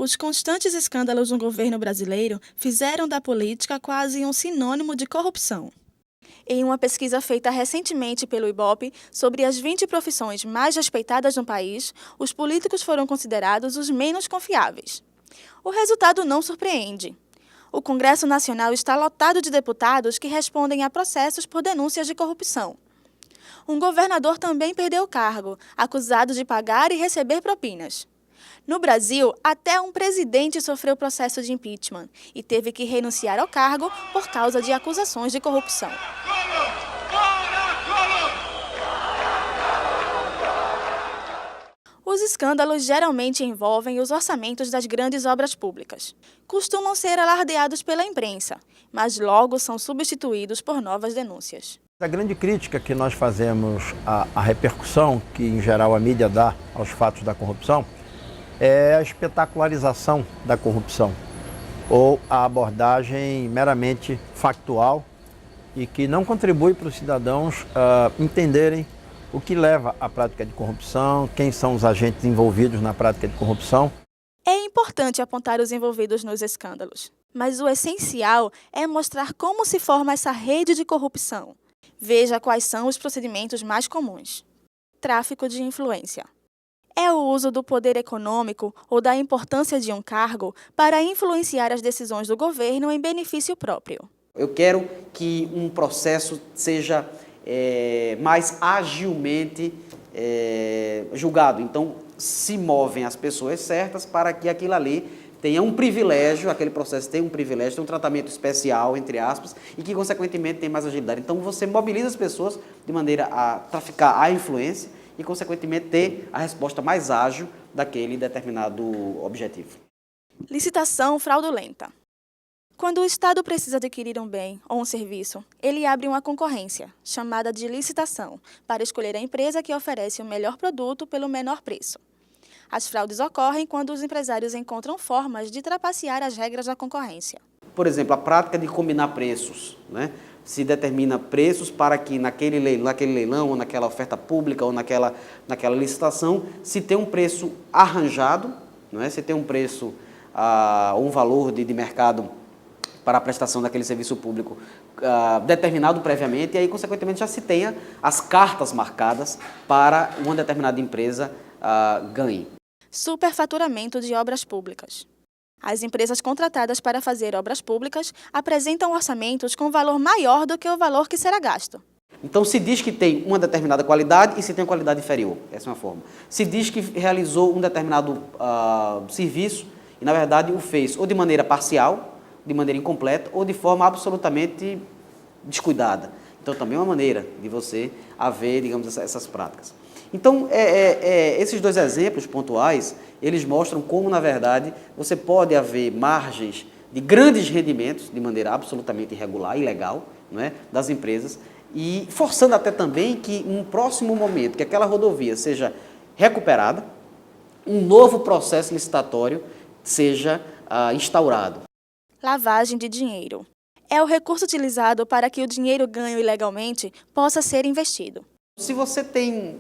Os constantes escândalos no governo brasileiro fizeram da política quase um sinônimo de corrupção. Em uma pesquisa feita recentemente pelo Ibope sobre as 20 profissões mais respeitadas no país, os políticos foram considerados os menos confiáveis. O resultado não surpreende. O Congresso Nacional está lotado de deputados que respondem a processos por denúncias de corrupção. Um governador também perdeu o cargo, acusado de pagar e receber propinas. No Brasil, até um presidente sofreu processo de impeachment e teve que renunciar ao cargo por causa de acusações de corrupção. Os escândalos geralmente envolvem os orçamentos das grandes obras públicas. Costumam ser alardeados pela imprensa, mas logo são substituídos por novas denúncias. A grande crítica que nós fazemos à repercussão que, em geral, a mídia dá aos fatos da corrupção é a espetacularização da corrupção, ou a abordagem meramente factual e que não contribui para os cidadãos entenderem o que leva à prática de corrupção, quem são os agentes envolvidos na prática de corrupção. É importante apontar os envolvidos nos escândalos, mas o essencial é mostrar como se forma essa rede de corrupção. Veja quais são os procedimentos mais comuns. Tráfico de influência. É o uso do poder econômico ou da importância de um cargo para influenciar as decisões do governo em benefício próprio. Eu quero que um processo seja mais agilmente julgado. Então, se movem as pessoas certas para que aquilo ali tenha um privilégio, aquele processo tenha um privilégio, tenha um tratamento especial, entre aspas, e que, consequentemente, tenha mais agilidade. Então, você mobiliza as pessoas de maneira a traficar a influência e, consequentemente, ter a resposta mais ágil daquele determinado objetivo. Licitação fraudulenta. Quando o Estado precisa adquirir um bem ou um serviço, ele abre uma concorrência, chamada de licitação, para escolher a empresa que oferece o melhor produto pelo menor preço. As fraudes ocorrem quando os empresários encontram formas de trapacear as regras da concorrência. Por exemplo, a prática de combinar preços, né? Se determina preços para que naquele leilão, ou naquela oferta pública, ou naquela licitação, se tem um preço arranjado, não é? Se tem um preço, um valor de mercado para a prestação daquele serviço público determinado previamente, e aí, consequentemente, já se tenha as cartas marcadas para uma determinada empresa ganhe. Superfaturamento de obras públicas. As empresas contratadas para fazer obras públicas apresentam orçamentos com valor maior do que o valor que será gasto. Então, se diz que tem uma determinada qualidade e se tem uma qualidade inferior. Essa é uma forma. Se diz que realizou um determinado serviço e, na verdade, o fez ou de maneira parcial, de maneira incompleta, ou de forma absolutamente descuidada. Então, também é uma maneira de você haver, digamos, essas práticas. Então, esses dois exemplos pontuais, eles mostram como, na verdade, você pode haver margens de grandes rendimentos, de maneira absolutamente irregular, ilegal, não é, das empresas, e forçando até também que, em um próximo momento, que aquela rodovia seja recuperada, um novo processo licitatório seja instaurado. Lavagem de dinheiro. É o recurso utilizado para que o dinheiro ganho ilegalmente possa ser investido. Se você tem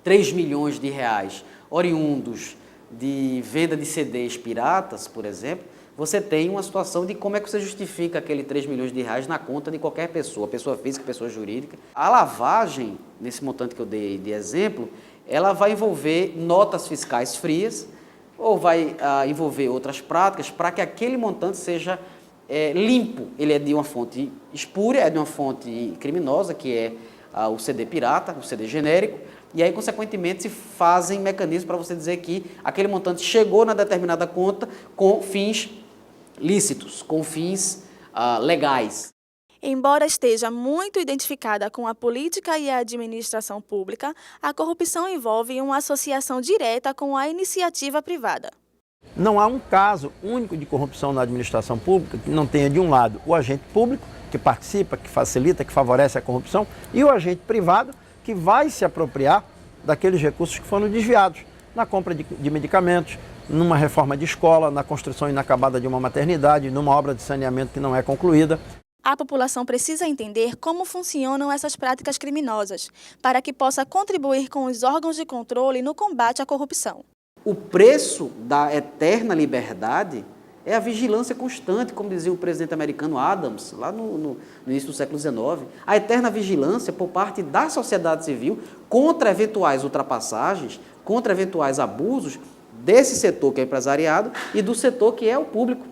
3 milhões de reais oriundos de venda de CDs piratas, por exemplo, você tem uma situação de como é que você justifica aquele 3 milhões de reais na conta de qualquer pessoa física, pessoa jurídica. A lavagem, nesse montante que eu dei de exemplo, ela vai envolver notas fiscais frias ou vai envolver outras práticas para que aquele montante seja limpo. Ele é de uma fonte espúria, é de uma fonte criminosa, que é o CD pirata, o CD genérico, e aí, consequentemente, se fazem mecanismos para você dizer que aquele montante chegou na determinada conta com fins lícitos, com fins legais. Embora esteja muito identificada com a política e a administração pública, a corrupção envolve uma associação direta com a iniciativa privada. Não há um caso único de corrupção na administração pública que não tenha, de um lado, o agente público, que participa, que facilita, que favorece a corrupção, e o agente privado, que vai se apropriar daqueles recursos que foram desviados na compra de medicamentos, numa reforma de escola, na construção inacabada de uma maternidade, numa obra de saneamento que não é concluída. A população precisa entender como funcionam essas práticas criminosas, para que possa contribuir com os órgãos de controle no combate à corrupção. o preço da eterna liberdade é a vigilância constante, como dizia o presidente americano Adams, lá no início do século XIX. A eterna vigilância por parte da sociedade civil contra eventuais ultrapassagens, contra eventuais abusos desse setor que é empresariado e do setor que é o público.